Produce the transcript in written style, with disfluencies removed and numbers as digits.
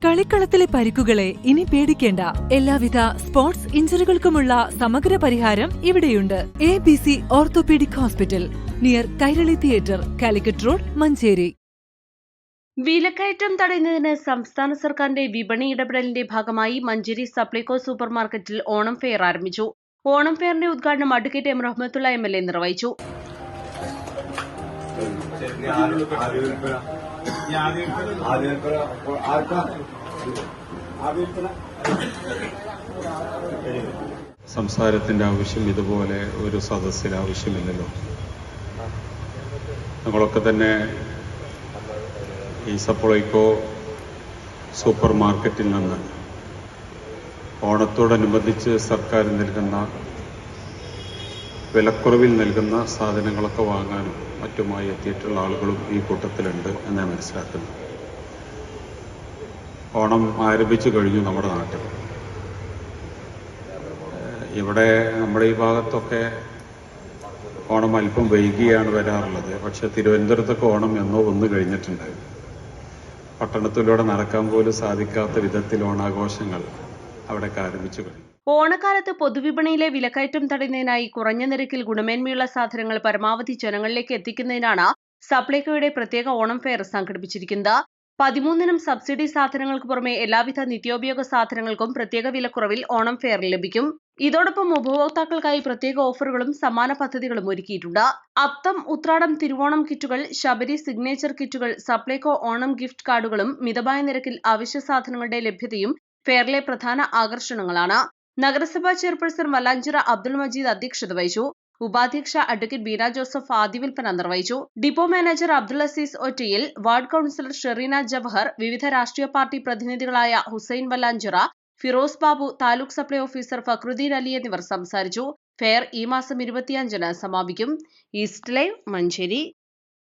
കളിക്കളത്തിലെ പരിക്കുകളെ ഇനി പേടിക്കേണ്ട. എല്ലാവിധ സ്പോർട്സ് ഇഞ്ചുറികൾക്കുമുള്ള സമഗ്ര പരിഹാരം ഇവിടെയുണ്ട്. ABC orthopaedic hospital, near Kairali theatre, Calicut road, Manjeri. വിലക്കയറ്റം തടയുന്നതിന് സംസ്ഥാന സർക്കാരിന്റെ വിപണി ഇടപെടലിന്റെ ഭാഗമായി മഞ്ചേരി സപ്ലൈകോ സൂപ്പർ മാർക്കറ്റിൽ ഓണം ഫെയർ ആരംഭിച്ചു. ഓണം ഫെയറിന്റെ ഉദ്ഘാടനം അഡ്വക്കേറ്റ് എം റഹ്മത്തുള്ള MLA നിർവഹിച്ചു. സംസാരത്തിന്റെ ആവശ്യം ഇതുപോലെ ഒരു സദസ്സിൽ ആവശ്യമില്ലല്ലോ. ഞങ്ങളൊക്കെ തന്നെ ഈ സപ്ലൈകോ സൂപ്പർ മാർക്കറ്റിൽ നിന്ന് ഓണത്തോടനുബന്ധിച്ച് സർക്കാർ നൽകുന്ന വിലക്കുറവിൽ നൽകുന്ന സാധനങ്ങളൊക്കെ വാങ്ങാനും മറ്റുമായി എത്തിയിട്ടുള്ള ആളുകളും ഈ കൂട്ടത്തിലുണ്ട് എന്ന് മനസ്സിലാക്കുന്നു. ഓണം ആരംഭിച്ചു കഴിഞ്ഞു നമ്മുടെ നാട്ടിൽ. ഇവിടെ നമ്മുടെ ഈ ഭാഗത്തൊക്കെ ഓണം അല്പം വൈകിയാണ് വരാറുള്ളത്. പക്ഷെ തിരുവനന്തപുരത്തൊക്കെ ഓണം എന്നോ വന്നു കഴിഞ്ഞിട്ടുണ്ട്. പട്ടണത്തിലൂടെ നടക്കാൻ പോലും സാധിക്കാത്ത വിധത്തിൽ ഓണാഘോഷങ്ങൾ അവിടെയൊക്കെ ആരംഭിച്ചു കഴിഞ്ഞു. ഓണക്കാലത്ത് പൊതുവിപണിയിലെ വിലക്കയറ്റം തടയുന്നതിനായി കുറഞ്ഞ നിരക്കിൽ ഗുണമേന്മയുള്ള സാധനങ്ങൾ പരമാവധി ജനങ്ങളിലേക്ക് എത്തിക്കുന്നതിനാണ് സപ്ലൈകോയുടെ പ്രത്യേക ഓണം ഫെയർ സംഘടിപ്പിച്ചിരിക്കുന്നത്. 13 സബ്സിഡി സാധനങ്ങൾക്ക് പുറമെ എല്ലാവിധ നിത്യോപയോഗ സാധനങ്ങൾക്കും പ്രത്യേക വിലക്കുറവിൽ ഓണം ഫെയറിൽ ലഭിക്കും. ഇതോടൊപ്പം ഉപഭോക്താക്കൾക്കായി പ്രത്യേക ഓഫറുകളും സമ്മാന പദ്ധതികളും ഒരുക്കിയിട്ടുണ്ട്. അത്തം, ഉത്രാടം, തിരുവോണം കിറ്റുകൾ, ശബരി സിഗ്നേച്ചർ കിറ്റുകൾ, സപ്ലൈകോ ഓണം ഗിഫ്റ്റ് കാർഡുകളും മിതമായ നിരക്കിൽ അവശ്യ സാധനങ്ങളുടെ ലഭ്യതയും ഫെയറിലെ പ്രധാന ആകർഷണങ്ങളാണ്. നഗരസഭാ ചെയർപേഴ്സൺ വല്ലാഞ്ചിറ അബ്ദുൾ മജീദ് അധ്യക്ഷത വഹിച്ചു. ഉപാധ്യക്ഷ അഡ്വക്കേറ്റ് ബീന ജോസഫ് ആദ്യ വിൽപ്പന നിർവഹിച്ചു. Depot manager Abdul Azeez Ottayil, ward councillor Shereena Jawahar, വിവിധ രാഷ്ട്രീയ പാർട്ടി പ്രതിനിധികളായ ഹുസൈൻ വല്ലാഞ്ചിറ, ഫിറോസ് ബാബു, താലൂക്ക് സപ്ലൈ ഓഫീസർ ഫക്രുദ്ദീൻ അലി എന്നിവർ സംസാരിച്ചു. ഫെയർ ഈ മാസം 25-ന് സമാപിക്കും. East live, Manjeri.